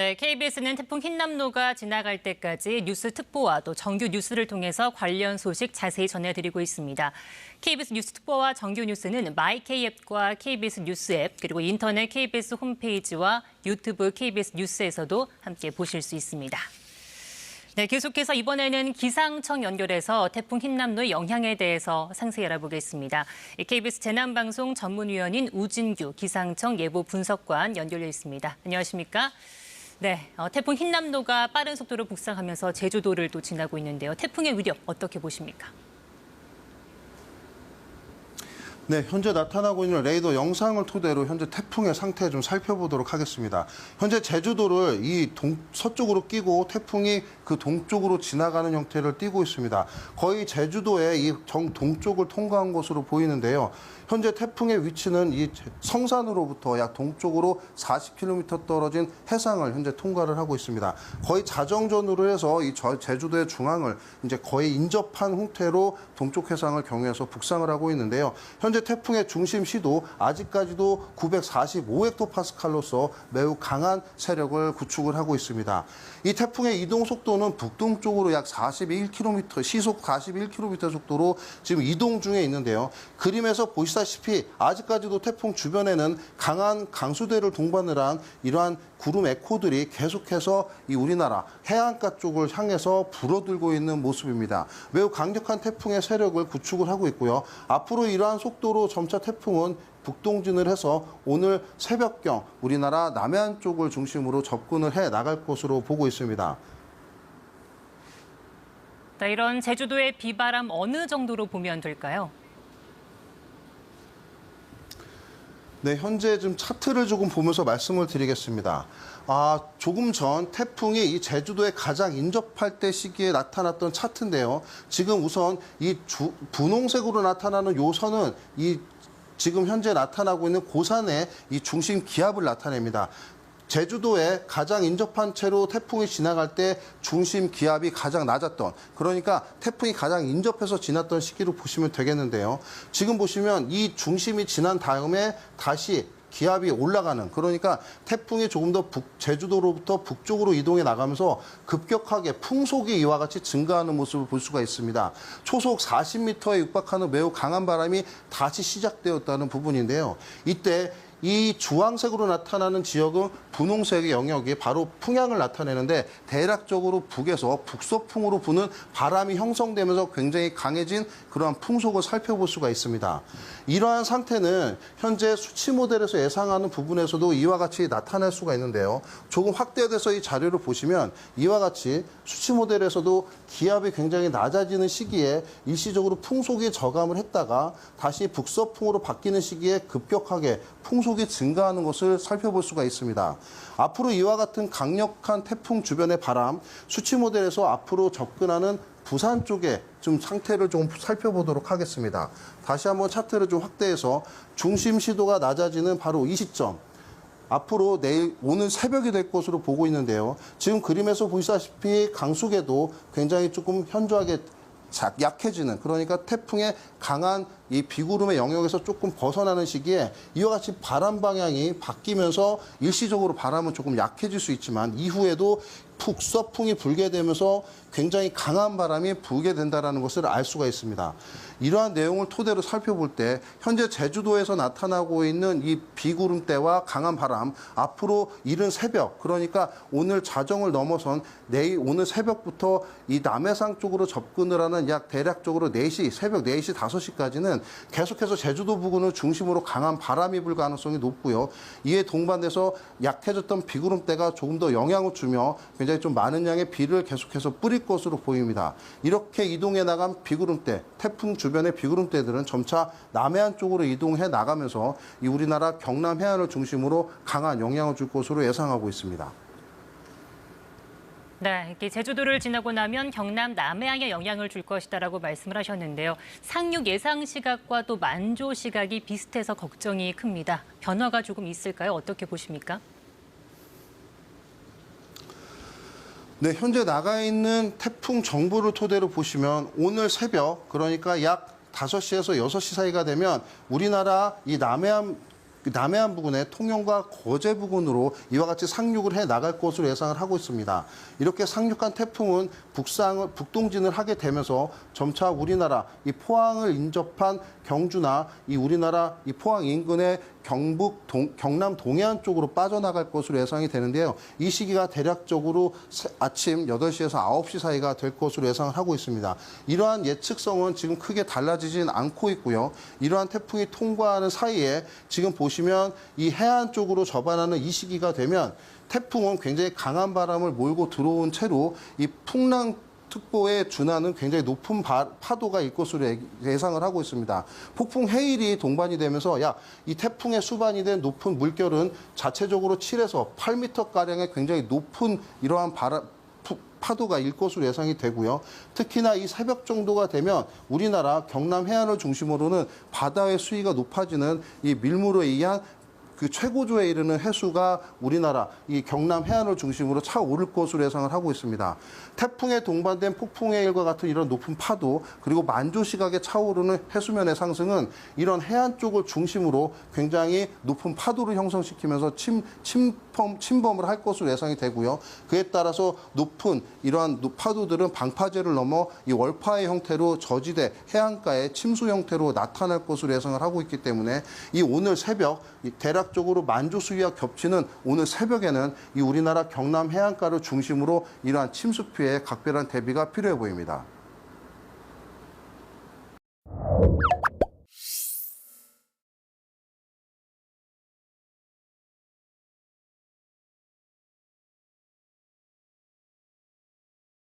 네, KBS는 태풍 흰남노가 지나갈 때까지 뉴스 특보와 또 정규 뉴스를 통해서 관련 소식 자세히 전해드리고 있습니다. KBS 뉴스 특보와 정규 뉴스는 마이K 앱과 KBS 뉴스 앱, 그리고 인터넷 KBS 홈페이지와 유튜브 KBS 뉴스에서도 함께 보실 수 있습니다. 네, 계속해서 이번에는 기상청 연결해서 태풍 흰남노의 영향에 대해서 상세히 알아보겠습니다. KBS 재난방송 전문위원인 우진규 기상청 예보 분석관 연결돼 있습니다. 안녕하십니까? 네, 태풍 흰남노가 빠른 속도로 북상하면서 제주도를 또 지나고 있는데요. 태풍의 위력 어떻게 보십니까? 네, 현재 나타나고 있는 레이더 영상을 토대로 현재 태풍의 상태 좀 살펴보도록 하겠습니다. 현재 제주도를 서쪽으로 끼고 태풍이 그 동쪽으로 지나가는 형태를 띠고 있습니다. 거의 제주도의 이 정동쪽을 통과한 것으로 보이는데요. 현재 태풍의 위치는 이 성산으로부터 약 동쪽으로 40km 떨어진 해상을 현재 통과를 하고 있습니다. 거의 자정전으로 해서 이 제주도의 중앙을 이제 거의 인접한 형태로 동쪽 해상을 경유해서 북상을 하고 있는데요. 현재 태풍의 중심 시도 아직까지도 945헥토파스칼로서 매우 강한 세력을 구축을 하고 있습니다. 이 태풍의 이동 속도는 북동쪽으로 약 41km, 시속 41km 속도로 지금 이동 중에 있는데요. 그림에서 보시다시피 아직까지도 태풍 주변에는 강한 강수대를 동반을 한 이러한 구름 에코들이 계속해서 이 우리나라 해안가 쪽을 향해서 불어들고 있는 모습입니다. 매우 강력한 태풍의 세력을 구축을 하고 있고요. 앞으로 이러한 속도로 점차 태풍은 북동진을 해서 오늘 새벽경 우리나라 남해안 쪽을 중심으로 접근을 해 나갈 것으로 보고 있습니다. 네, 이런 제주도의 비바람 어느 정도로 보면 될까요? 네, 현재 좀 차트를 조금 보면서 말씀을 드리겠습니다. 조금 전 태풍이 이 제주도에 가장 인접할 때 시기에 나타났던 차트인데요. 지금 우선 이 분홍색으로 나타나는 요 선은 지금 현재 나타나고 있는 고산의 이 중심 기압을 나타냅니다. 제주도에 가장 인접한 채로 태풍이 지나갈 때 중심 기압이 가장 낮았던, 그러니까 태풍이 가장 인접해서 지났던 시기로 보시면 되겠는데요. 지금 보시면 이 중심이 지난 다음에 다시 기압이 올라가는, 그러니까 태풍이 조금 더 제주도로부터 북쪽으로 이동해 나가면서 급격하게 풍속이 이와 같이 증가하는 모습을 볼 수가 있습니다. 초속 40m에 육박하는 매우 강한 바람이 다시 시작되었다는 부분인데요. 이때 이 주황색으로 나타나는 지역은 분홍색의 영역이 바로 풍향을 나타내는데 대략적으로 북에서 북서풍으로 부는 바람이 형성되면서 굉장히 강해진 그러한 풍속을 살펴볼 수가 있습니다. 이러한 상태는 현재 수치 모델에서 예상하는 부분에서도 이와 같이 나타날 수가 있는데요. 조금 확대돼서 이 자료를 보시면 이와 같이 수치 모델에서도 기압이 굉장히 낮아지는 시기에 일시적으로 풍속이 저감을 했다가 다시 북서풍으로 바뀌는 시기에 급격하게 풍속이 증가하는 것을 살펴볼 수가 있습니다. 앞으로 이와 같은 강력한 태풍 주변의 바람, 수치 모델에서 앞으로 접근하는 부산 쪽에 좀 상태를 좀 살펴보도록 하겠습니다. 다시 한번 차트를 좀 확대해서 중심 시도가 낮아지는 바로 이 시점. 앞으로 오늘 새벽이 될 것으로 보고 있는데요. 지금 그림에서 보시다시피 강수계도 굉장히 조금 현저하게 약해지는, 그러니까 태풍의 강한 이 비구름의 영역에서 조금 벗어나는 시기에 이와 같이 바람 방향이 바뀌면서 일시적으로 바람은 조금 약해질 수 있지만 이후에도 북서풍이 불게 되면서 굉장히 강한 바람이 불게 된다는 것을 알 수가 있습니다. 이러한 내용을 토대로 살펴볼 때 현재 제주도에서 나타나고 있는 이 비구름대와 강한 바람, 앞으로 이른 새벽, 그러니까 오늘 자정을 넘어선 오늘 새벽부터 이 남해상 쪽으로 접근을 하는 약 대략적으로 새벽 4시, 5시까지는 계속해서 제주도 부근을 중심으로 강한 바람이 불 가능성이 높고요. 이에 동반돼서 약해졌던 비구름대가 조금 더 영향을 주며 굉장히 좀 많은 양의 비를 계속해서 뿌릴 것으로 보입니다. 이렇게 이동해 나간 비구름대, 태풍 주변의 비구름대들은 점차 남해안 쪽으로 이동해 나가면서 이 우리나라 경남 해안을 중심으로 강한 영향을 줄 것으로 예상하고 있습니다. 네, 이렇게 제주도를 지나고 나면 경남 남해안에 영향을 줄 것이다라고 말씀을 하셨는데요. 상륙 예상 시각과 또 만조 시각이 비슷해서 걱정이 큽니다. 변화가 조금 있을까요? 어떻게 보십니까? 네, 현재 나가 있는 태풍 정보를 토대로 보시면 오늘 새벽, 그러니까 약 5시에서 6시 사이가 되면 우리나라 이 남해안 남해안 부근의 통영과 거제 부근으로 이와 같이 상륙을 해 나갈 것으로 예상을 하고 있습니다. 이렇게 상륙한 태풍은 북동진을 하게 되면서 점차 우리나라 이 포항을 인접한 경주나 이 우리나라 이 포항 인근의 경북, 경남 동해안 쪽으로 빠져나갈 것으로 예상이 되는데요. 이 시기가 대략적으로 아침 8시에서 9시 사이가 될 것으로 예상을 하고 있습니다. 이러한 예측성은 지금 크게 달라지진 않고 있고요. 이러한 태풍이 통과하는 사이에 지금 보시면 이 해안 쪽으로 접안하는 이 시기가 되면 태풍은 굉장히 강한 바람을 몰고 들어온 채로 이 풍랑특보에 준하는 굉장히 높은 파도가 일 것으로 예상을 하고 있습니다. 폭풍 해일이 동반이 되면서 이 태풍의 수반이 된 높은 물결은 자체적으로 7에서 8m가량의 굉장히 높은 이러한 파도가 일 것으로 예상이 되고요. 특히나 이 새벽 정도가 되면 우리나라 경남 해안을 중심으로는 바다의 수위가 높아지는 이 밀물에 의한 그 최고조에 이르는 해수가 우리나라 이 경남 해안을 중심으로 차오를 것으로 예상을 하고 있습니다. 태풍에 동반된 폭풍해일과 같은 이런 높은 파도 그리고 만조시각에 차오르는 해수면의 상승은 이런 해안 쪽을 중심으로 굉장히 높은 파도를 형성시키면서 침범을 할 것으로 예상이 되고요. 그에 따라서 높은 이러한 파도들은 방파제를 넘어 이 월파의 형태로 저지대 해안가의 침수 형태로 나타날 것으로 예상을 하고 있기 때문에 이 오늘 새벽 대략적으로 만조 수위와 겹치는 오늘 새벽에는 이 우리나라 경남 해안가를 중심으로 이러한 침수 피해에 각별한 대비가 필요해 보입니다.